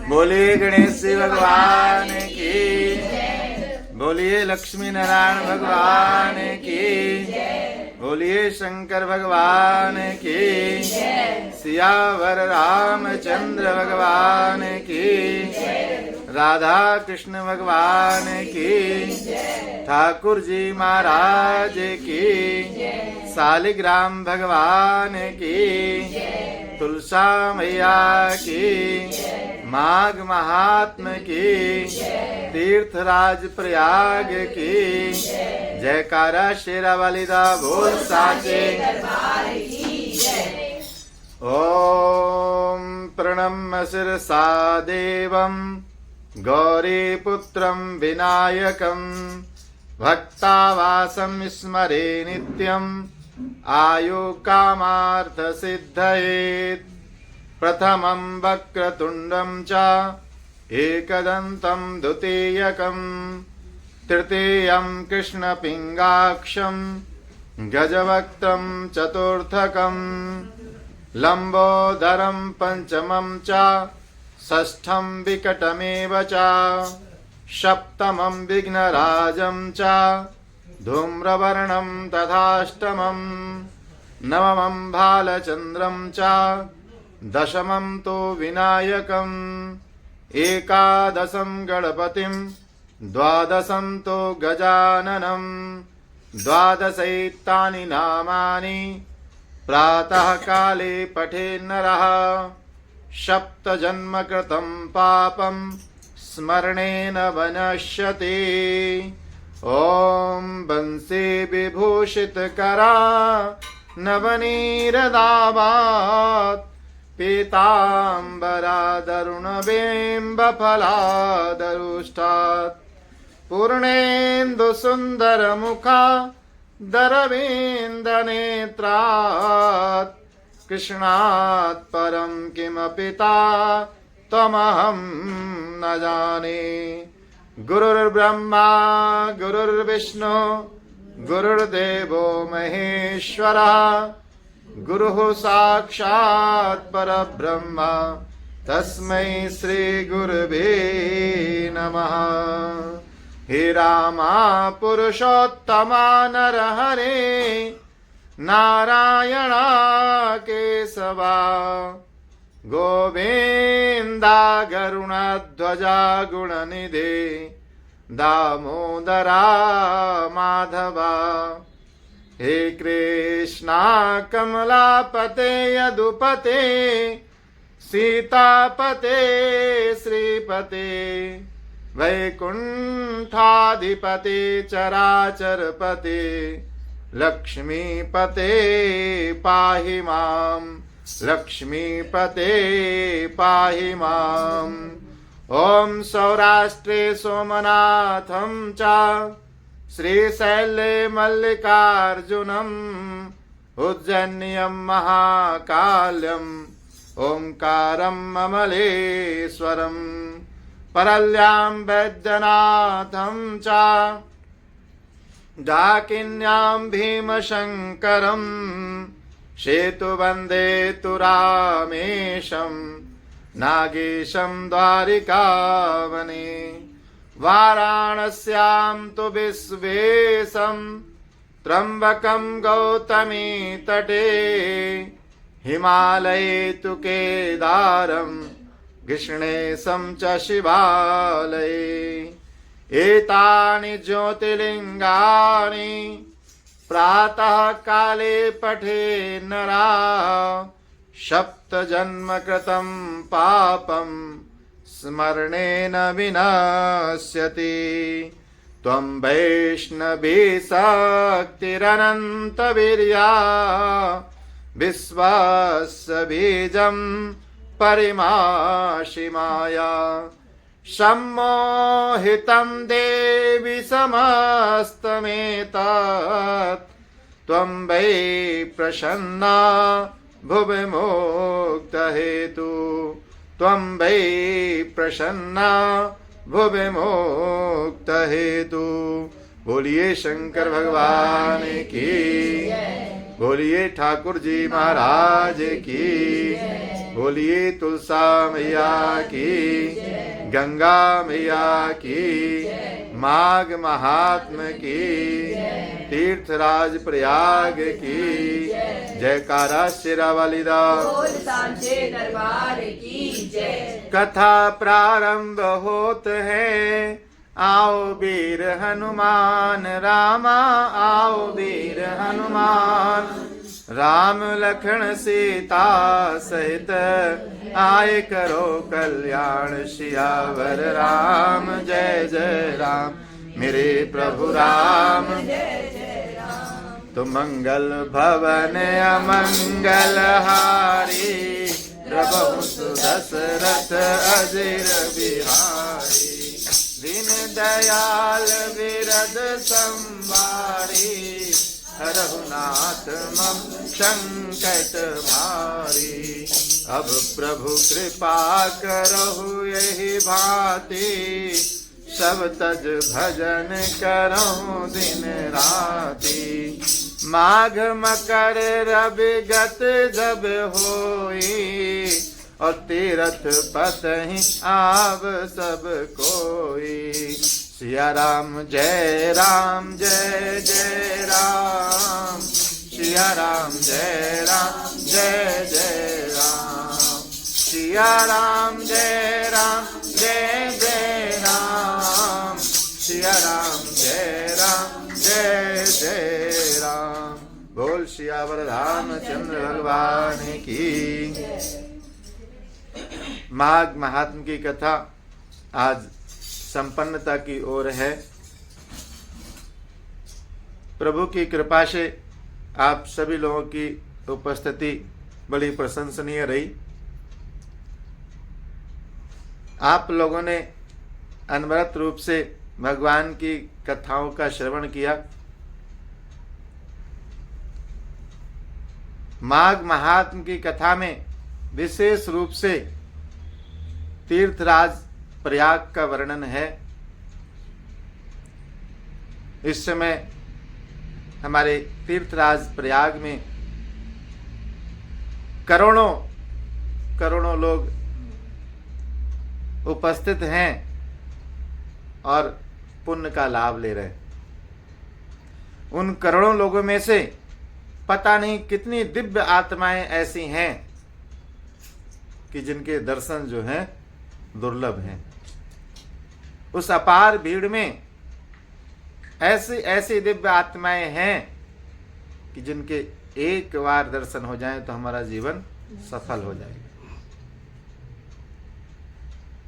बोलिए गणेश भगवान की, बोलिए लक्ष्मी नारायण भगवान की, बोलिए शंकर भगवान की, सियावर रामचंद्र भगवान की, राधा कृष्ण भगवान की, ठाकुर जी महाराज की, शालिग्राम भगवान की, तुलसा मैया की, माघ महात्म की, तीर्थराज प्रयाग की, जयकारा शेरा वाली दा बोल साचे। ओम प्रणम्य शिरसा देवं गौरीपुत्रं विनायकं भक्तावासं स्मरे नित्यं आयु कामार्थ सिद्धये। प्रथमं वक्रतुण्डं च एकदन्तं द्वितीयकं तृतीयं कृष्णपिङ्गाक्षं गजवक्त्रं चतुर्थकं लम्बोदरं पंचमं च षष्ठं विकटमेव च सप्तमं विघ्नराजं च धूम्रवर्णं तथाष्टमं नवमं भालचन्द्रं च दशमं तु विनायकम् एकादशं गणपतिं द्वादशं तु गजाननं द्वादशैतानि नामानि प्रातः काले पठे नरः सप्तजन्म कृतं पापं स्मरणेन वनश्यति। ॐ वंशी विभूषितकरा नवनीरदावात् पीताम्बरादरुणबिम्बफलादरुष्टात् पूर्णेन्दुसुन्दरमुखा दरविन्दनेत्रात् कृष्णात् परं किमपि त्वमहं न जाने। गुरुर्ब्रह्मा गुरुर्विष्णु गुरुर्देवो महेश्वरः गुरुः साक्षात् परब्रह्म तस्मै श्री गुरवे नमः। हे रामा पुरुषोत्तमा नरहरे नारायणा केशवा गोविन्दा गरुणध्वजा गुणनिधे दामोदरा माधवा। हे कृष्णा कमलापते यदुपते सीतापते श्रीपते वैकुण्ठाधिपते चराचरपते लक्ष्मीपते पाहि मां लक्ष्मीपते पाहि माम्। ॐ सौराष्ट्रे सोमनाथं च श्रीशैले मल्लिकार्जुनम् उज्जैन्यं महाकाल्यम् ओंकारम् अमलेश्वरम् परल्यां वैद्यनाथं च डाकिन्यां भीमशङ्करम् सेतुवन्दे तु रामेशं नागेशं द्वारिकावने वाराणस्यां तु विश्वेशं त्र्यम्बकं गौतमी तटे हिमालये तु केदारं कृष्णेशं च शिवालये। एतानि ज्योतिर्लिङ्गानि प्रातः काले पठे नरा सप्तजन्म कृतं पापं स्मरणेन विनश्यति। त्वं वैष्णवी शक्तिरनन्तवीर्या विश्वस्य बीजं परिमाषि माया सम्मोहितं देवि समस्तमेतत् त्वं वै प्रसन्ना भुवि मोक्षहेतु त्वं वै प्रसन्ना भुवि मोक्षहेतु। बोलिए शंकर भगवान की, बोलिए ठाकुर जी महाराज की। बोलिए तुलसा मैया की, गंगा मैया की, माघ महात्म की, तीर्थराज प्रयाग की, जयकारा शेरावाली दा। दरबार की जय। कथा प्रारंभ होत है, आओ वीर हनुमान रामा, आओ वीर हनुमान। राम लखन सीता सहित आए करो कल्याण, सियावर राम जय जय राम, मेरे प्रभु राम जय जय राम। तो मंगल भवन अमंगल हारी, प्रभु दशरथ अजीर बिहारी। दीन दयाल विरद संवारी, रघुनाथ मम संकट भारी। अब प्रभु कृपा करहु यही भांति, सब तज भजन करहु दिन राति। माघ मकर रवि गत जब होई, और तीरथ पतहि आव सब कोई। सिया राम जय जय राम, सिया राम जय जय राम, सिया राम जय जय राम, सिया राम जय जय राम। बोल सियावर रामचंद्र भगवान की। माघ महात्म की कथा आज संपन्नता की ओर है। प्रभु की कृपा से आप सभी लोगों की उपस्थिति बड़ी प्रशंसनीय रही। आप लोगों ने अनवरत रूप से भगवान की कथाओं का श्रवण किया। माघ महात्म की कथा में विशेष रूप से तीर्थराज प्रयाग का वर्णन है। इस समय हमारे तीर्थराज प्रयाग में करोड़ों लोग उपस्थित हैं और पुण्य का लाभ ले रहे हैं। उन करोड़ों लोगों में से पता नहीं कितनी दिव्य आत्माएं ऐसी हैं कि जिनके दर्शन जो हैं दुर्लभ हैं। उस अपार भीड़ में ऐसी दिव्य आत्माएं हैं कि जिनके एक बार दर्शन हो जाए तो हमारा जीवन सफल हो जाएगा।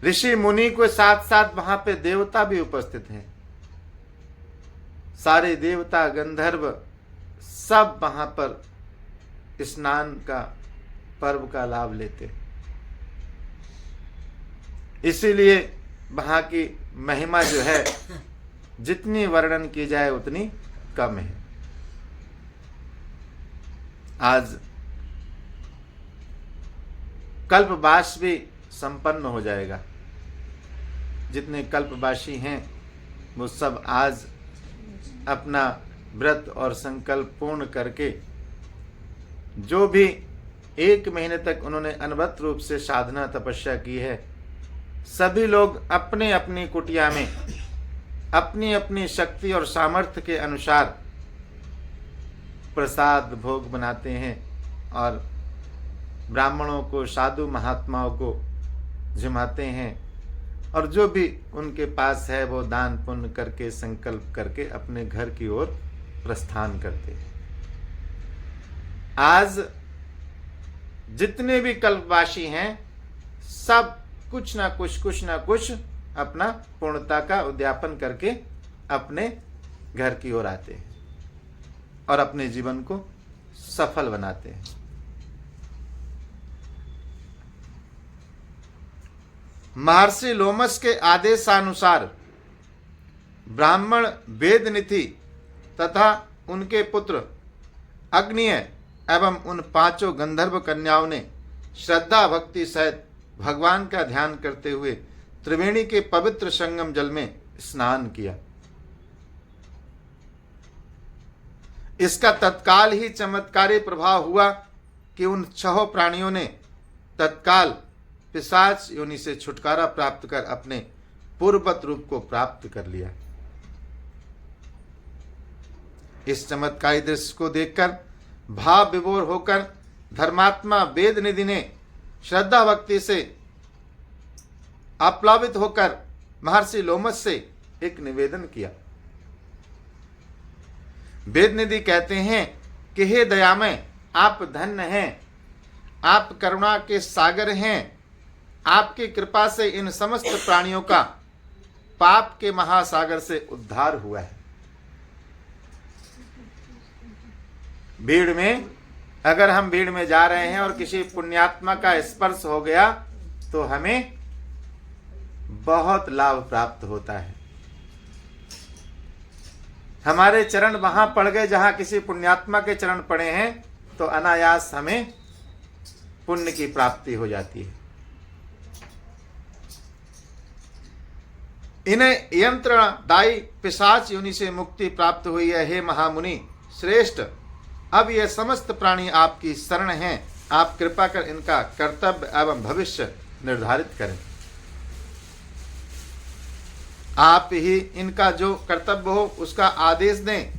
ऋषि मुनि के साथ साथ वहां पे देवता भी उपस्थित हैं। सारे देवता गंधर्व सब वहां पर स्नान का पर्व का लाभ लेते। इसीलिए वहां की महिमा जो है जितनी वर्णन की जाए उतनी कम है। आज कल्पवास भी संपन्न हो जाएगा। जितने कल्पवासी हैं वो सब आज अपना व्रत और संकल्प पूर्ण करके, जो भी 1 महीने तक उन्होंने अनवरत रूप से साधना तपस्या की है, सभी लोग अपने अपनी कुटिया में अपनी अपनी शक्ति और सामर्थ्य के अनुसार प्रसाद भोग बनाते हैं और ब्राह्मणों को, साधु महात्माओं को जिमाते हैं, और जो भी उनके पास है वो दान पुण्य करके संकल्प करके अपने घर की ओर प्रस्थान करते हैं। आज जितने भी कल्पवासी हैं सब कुछ ना कुछ अपना पूर्णता का उद्यापन करके अपने घर की ओर आते हैं और अपने जीवन को सफल बनाते हैं। महर्षि लोमस के आदेशानुसार ब्राह्मण वेदनिधि तथा उनके पुत्र अग्निय एवं उन 5 गंधर्व कन्याओं ने श्रद्धा भक्ति सहित भगवान का ध्यान करते हुए त्रिवेणी के पवित्र संगम जल में स्नान किया। इसका तत्काल ही चमत्कारी प्रभाव हुआ कि उन 6 प्राणियों ने तत्काल पिशाच योनि से छुटकारा प्राप्त कर अपने पूर्ववत रूप को प्राप्त कर लिया। इस चमत्कारी दृश्य को देखकर भाव विभोर होकर धर्मात्मा वेद निधि ने श्रद्धा भक्ति से आप्लावित होकर महर्षि लोमश से एक निवेदन किया। वेद निधि कहते हैं कि हे दयामय, आप धन्य हैं, आप करुणा के सागर हैं, आपकी कृपा से इन समस्त प्राणियों का पाप के महासागर से उद्धार हुआ है। भीड़ में, अगर हम भीड़ में जा रहे हैं और किसी पुण्यात्मा का स्पर्श हो गया तो हमें बहुत लाभ प्राप्त होता है। हमारे चरण वहां पड़ गए जहां किसी पुण्यात्मा के चरण पड़े हैं तो अनायास हमें पुण्य की प्राप्ति हो जाती है। इन्हें यंत्रदायी पिशाच योनि से मुक्ति प्राप्त हुई है। हे महामुनि श्रेष्ठ, अब ये समस्त प्राणी आपकी शरण हैं, आप कृपा कर इनका कर्तव्य एवं भविष्य निर्धारित करें। आप ही इनका जो कर्तव्य हो उसका आदेश दें।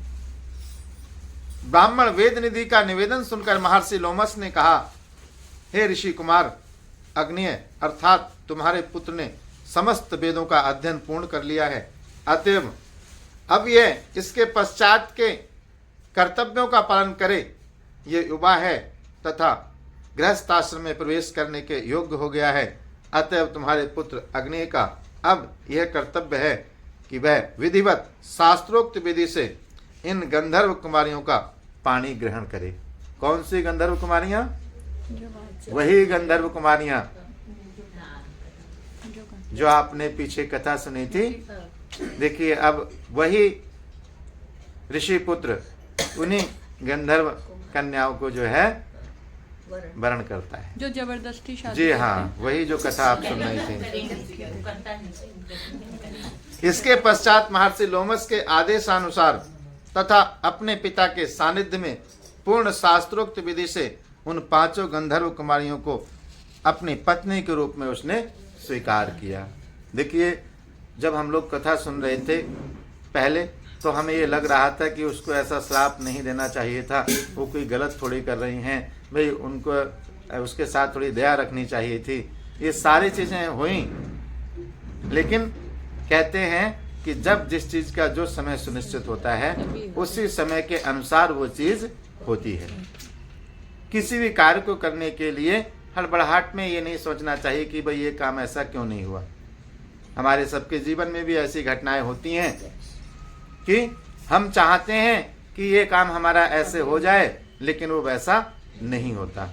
ब्राह्मण वेद निधि का निवेदन सुनकर महर्षि लोमश ने कहा, हे ऋषि कुमार अग्निय, अर्थात तुम्हारे पुत्र ने समस्त वेदों का अध्ययन पूर्ण कर लिया है, अतएव अब यह इसके पश्चात के कर्तव्यों का पालन करे, ये युवा है तथा गृहस्थाश्रम में प्रवेश करने के योग्य हो गया है। अतएव तुम्हारे पुत्र अग्नि का अब यह कर्तव्य है कि वह विधिवत शास्त्रोक्त विधि से इन गंधर्व कुमारियों का पानी ग्रहण करे। कौन सी गंधर्व कुमारियां? वही गंधर्व कुमारियां जो आपने पीछे कथा सुनी थी। देखिए, अब वही ऋषि पुत्र उन्हीं गंधर्व कन्याओं को जो है वर्ण करता है, जो जबरदस्ती शादी। जी हाँ, वही जो कथा आप सुन रही थी। इसके पश्चात महर्षि लोमश के आदेशानुसार तथा अपने पिता के सानिध्य में पूर्ण शास्त्रोक्त विधि से उन पांचों गंधर्व कुमारियों को अपनी पत्नी के रूप में उसने स्वीकार किया। देखिए, जब हम लोग कथा सुन रहे थे पहले तो हमें ये लग रहा था कि उसको ऐसा श्राप नहीं देना चाहिए था, वो कोई गलत थोड़ी कर रही हैं भाई, उनको उसके साथ थोड़ी दया रखनी चाहिए थी। ये सारी चीज़ें हुई, लेकिन कहते हैं कि जब जिस चीज़ का जो समय सुनिश्चित होता है उसी समय के अनुसार वो चीज़ होती है। किसी भी कार्य को करने के लिए हड़बड़ाहट में ये नहीं सोचना चाहिए कि भाई ये काम ऐसा क्यों नहीं हुआ। हमारे सबके जीवन में भी ऐसी घटनाएं होती हैं कि हम चाहते हैं कि ये काम हमारा ऐसे हो जाए, लेकिन वो वैसा नहीं होता।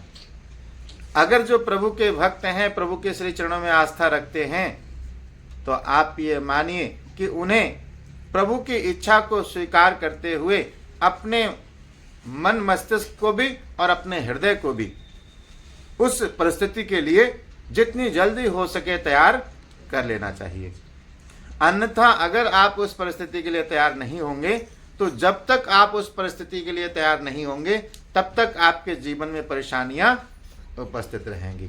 अगर जो प्रभु के भक्त हैं, प्रभु के श्री चरणों में आस्था रखते हैं, तो आप ये मानिए कि उन्हें प्रभु की इच्छा को स्वीकार करते हुए अपने मन मस्तिष्क को भी और अपने हृदय को भी उस परिस्थिति के लिए जितनी जल्दी हो सके तैयार कर लेना चाहिए। अन्यथा अगर आप उस परिस्थिति के लिए तैयार नहीं होंगे तो जब तक आप उस परिस्थिति के लिए तैयार नहीं होंगे तब तक आपके जीवन में परेशानियां उपस्थित रहेंगी।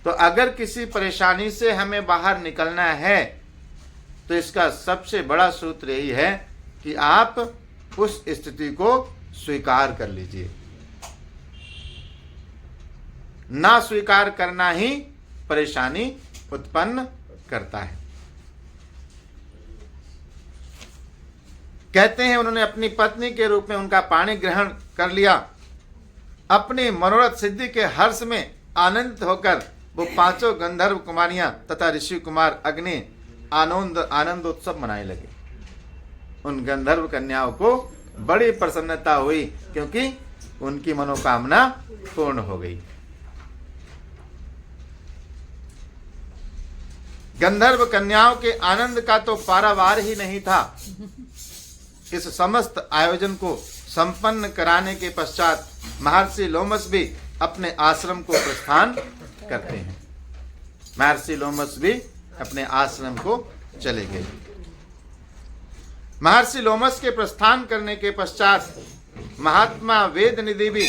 तो अगर किसी परेशानी से हमें बाहर निकलना है तो इसका सबसे बड़ा सूत्र यही है कि आप उस स्थिति को स्वीकार कर लीजिए। ना स्वीकार करना ही परेशानी उत्पन्न करता है। कहते हैं उन्होंने अपनी पत्नी के रूप में उनका पानी ग्रहण कर लिया। अपनी मनोरथ सिद्धि के हर्ष में आनंदित होकर वो पांचों गंधर्व कुमारियां तथा ऋषि कुमार अग्नि आनंद उत्सव मनाने लगे। उन गंधर्व कन्याओं को बड़ी प्रसन्नता हुई क्योंकि उनकी मनोकामना पूर्ण हो गई। गंधर्व कन्याओं के आनंद का तो पारावार ही नहीं था। इस समस्त आयोजन को संपन्न कराने के पश्चात महर्षि लोमश भी अपने आश्रम को प्रस्थान करते हैं। महर्षि लोमश भी अपने आश्रम को चले गए। महर्षि लोमश के प्रस्थान करने के पश्चात महात्मा वेद निधि भी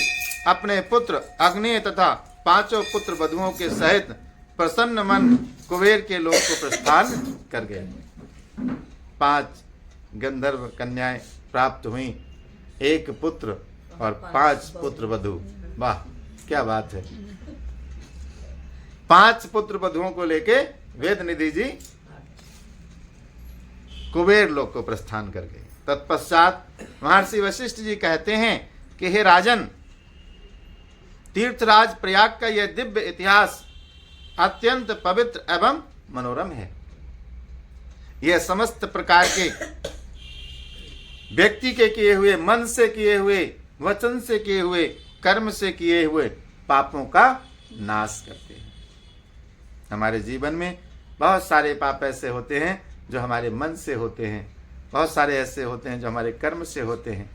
अपने पुत्र अग्नि तथा पांचों पुत्र वधुओं के सहित प्रसन्न मन कुबेर के लोक को प्रस्थान कर गए। 5 गंधर्व कन्याएं प्राप्त हुई, 1 पुत्र और 5 पुत्र वधु। वाह क्या बात है। 5 पुत्र वधुओं को लेके वेद निधि जी कुबेर लोक को प्रस्थान कर गए। तत्पश्चात महर्षि वशिष्ठ जी कहते हैं कि हे राजन, तीर्थराज प्रयाग का यह दिव्य इतिहास अत्यंत पवित्र एवं मनोरम है। यह समस्त प्रकार के व्यक्ति के किए हुए, मन से किए हुए, वचन से किए हुए, कर्म से किए हुए पापों का नाश करते हैं। हमारे जीवन में बहुत सारे पाप ऐसे होते हैं जो हमारे मन से होते हैं, बहुत सारे ऐसे होते हैं जो हमारे कर्म से होते हैं,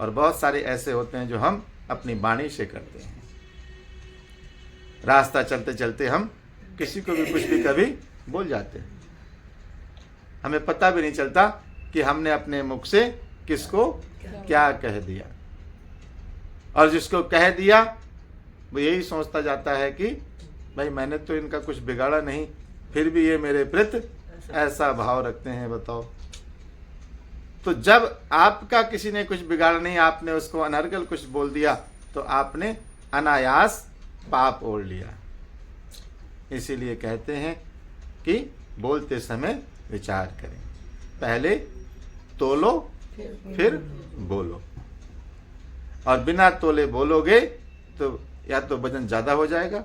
और बहुत सारे ऐसे होते हैं जो हम अपनी वाणी से करते हैं। रास्ता चलते चलते हम किसी को भी कुछ भी कभी बोल जाते हैं, हमें पता भी नहीं चलता कि हमने अपने मुख से किसको क्या कह दिया, और जिसको कह दिया वो यही सोचता जाता है कि भाई मैंने तो इनका कुछ बिगाड़ा नहीं, फिर भी ये मेरे प्रति ऐसा भाव रखते हैं। बताओ, तो जब आपका किसी ने कुछ बिगाड़ा नहीं, आपने उसको अनर्गल कुछ बोल दिया, तो आपने अनायास पाप ओढ़ लिया। इसीलिए कहते हैं कि बोलते समय विचार करें, पहले तोलो फिर बोलो, और बिना तोले बोलोगे तो या तो वजन ज्यादा हो जाएगा,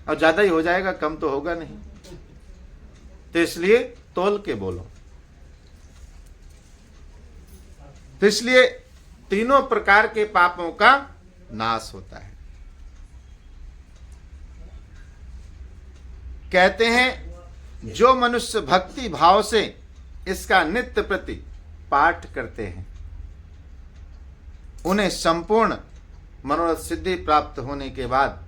और ज्यादा ही हो जाएगा, कम तो होगा नहीं। तो इसलिए तोल के बोलो। तो इसलिए तीनों प्रकार के पापों का नाश होता है। कहते हैं जो मनुष्य भक्ति भाव से इसका नित्य प्रति पाठ करते हैं, उन्हें संपूर्ण मनोरथ सिद्धि प्राप्त होने के बाद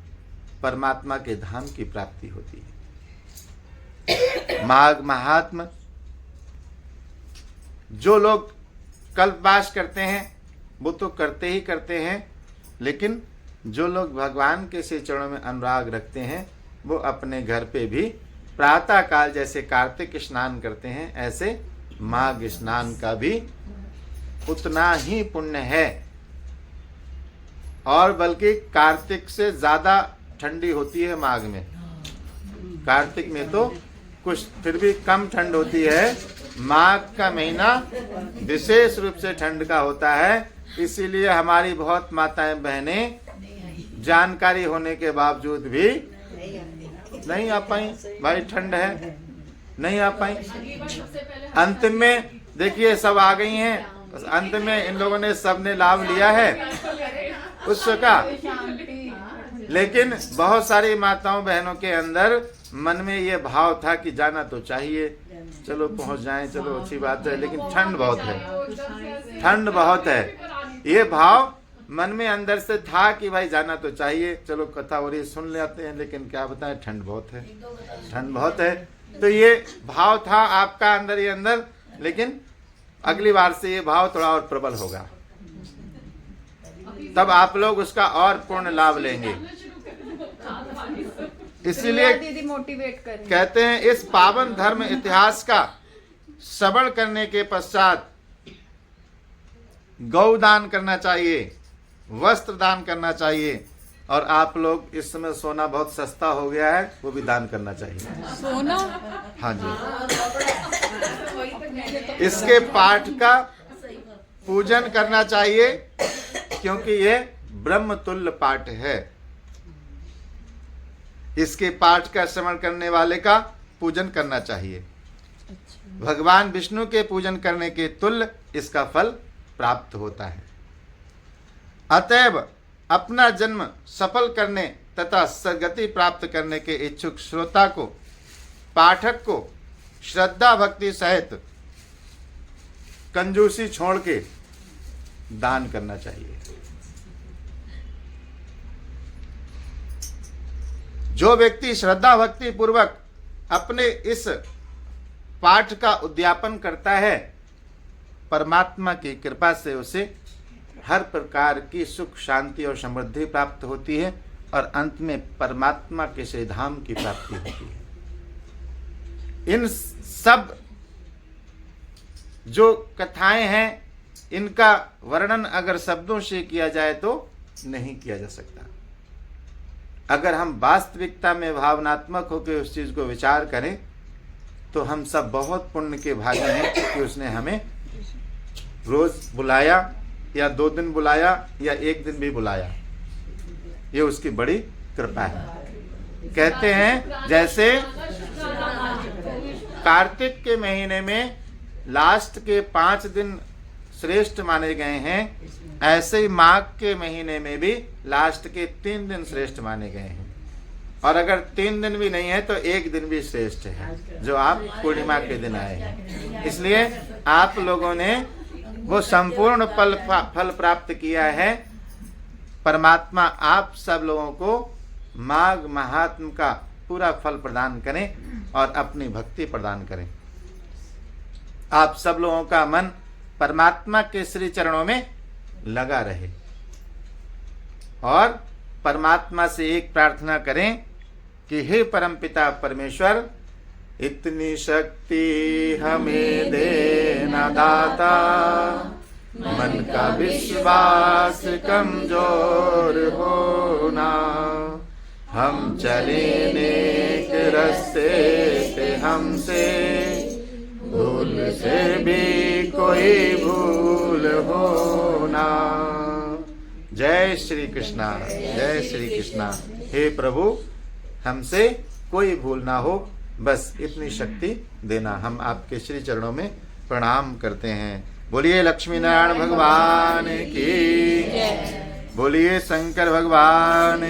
परमात्मा के धाम की प्राप्ति होती है। माघ महात्म जो लोग कल्पवास करते हैं वो तो करते ही करते हैं, लेकिन जो लोग भगवान के से चरणों में अनुराग रखते हैं वो अपने घर पे भी प्रातः काल जैसे कार्तिक स्नान करते हैं, ऐसे माघ स्नान का भी उतना ही पुण्य है। और बल्कि कार्तिक से ज्यादा ठंडी होती है माघ में। कार्तिक में तो कुछ फिर भी कम ठंड होती है, माघ का महीना विशेष रूप से ठंड का होता है। इसीलिए हमारी बहुत माताएं बहनें जानकारी होने के बावजूद भी नहीं आ पाई, भाई ठंड है, नहीं आ पाई। अंतिम में देखिए सब आ गई हैं, अंत में इन लोगों ने सबने लाभ लिया है उसका। लेकिन बहुत सारी माताओं बहनों के अंदर मन में ये भाव था कि जाना तो चाहिए, चलो पहुंच जाएं, चलो अच्छी बात है, लेकिन ठंड बहुत है, ठंड बहुत है। ये भाव मन में अंदर से था कि भाई जाना तो चाहिए, चलो कथा हो रही सुन लेते हैं, लेकिन क्या बताएं ठंड बहुत है, ठंड बहुत है। तो ये भाव था आपका अंदर ही अंदर, लेकिन अगली बार से ये भाव थोड़ा और प्रबल होगा, तब आप लोग उसका और पूर्ण लाभ लेंगे। इसीलिए दीदी मोटिवेट करें। कहते हैं इस पावन धर्म इतिहास का श्रवण करने के पश्चात गौदान करना चाहिए, वस्त्र दान करना चाहिए, और आप लोग इस समय सोना बहुत सस्ता हो गया है वो भी दान करना चाहिए। सोना? हाँ जी। इसके पाठ का पूजन करना चाहिए क्योंकि ये ब्रह्म तुल्य पाठ है। इसके पाठ का श्रवण करने वाले का पूजन करना चाहिए। भगवान विष्णु के पूजन करने के तुल्य इसका फल प्राप्त होता है। अतएव अपना जन्म सफल करने तथा सद्गति प्राप्त करने के इच्छुक श्रोता को, पाठक को श्रद्धा भक्ति सहित कंजूसी छोड़ के दान करना चाहिए। जो व्यक्ति श्रद्धा भक्ति पूर्वक अपने इस पाठ का उद्यापन करता है, परमात्मा की कृपा से उसे हर प्रकार की सुख, शांति और समृद्धि प्राप्त होती है और अंत में परमात्मा के श्री धाम की प्राप्ति होती है। इन सब जो कथाएं हैं, इनका वर्णन अगर शब्दों से किया जाए तो नहीं किया जा सकता। अगर हम वास्तविकता में भावनात्मक होकर उस चीज को विचार करें तो हम सब बहुत पुण्य के भागी हैं कि उसने हमें रोज बुलाया या 2 दिन बुलाया या 1 दिन भी बुलाया। ये उसकी बड़ी कृपा है। कहते हैं जैसे कार्तिक के महीने में लास्ट के 5 दिन श्रेष्ठ माने गए हैं, ऐसे ही माघ के महीने में भी लास्ट के 3 दिन श्रेष्ठ माने गए हैं। और अगर 3 दिन भी नहीं है तो 1 दिन भी श्रेष्ठ है, जो आप पूर्णिमा के दिन आए हैं। इसलिए आप लोगों ने वो संपूर्ण फल प्राप्त किया है। परमात्मा आप सब लोगों को माघ महात्म का पूरा फल प्रदान करें और अपनी भक्ति प्रदान करें। आप सब लोगों का मन परमात्मा के श्री चरणों में लगा रहे और परमात्मा से एक प्रार्थना करें कि हे परमपिता परमेश्वर, इतनी शक्ति हमें देना दाता, मन का विश्वास कमजोर होना, हम चले नेक रास्ते पे हमसे भूल से भी कोई भूल होना। जय श्री कृष्णा, जय श्री कृष्णा। हे प्रभु, हमसे कोई भूल ना हो, बस इतनी शक्ति देना। हम आपके श्री चरणों में प्रणाम करते हैं। बोलिए लक्ष्मी नारायण भगवान की, बोलिए शंकर भगवान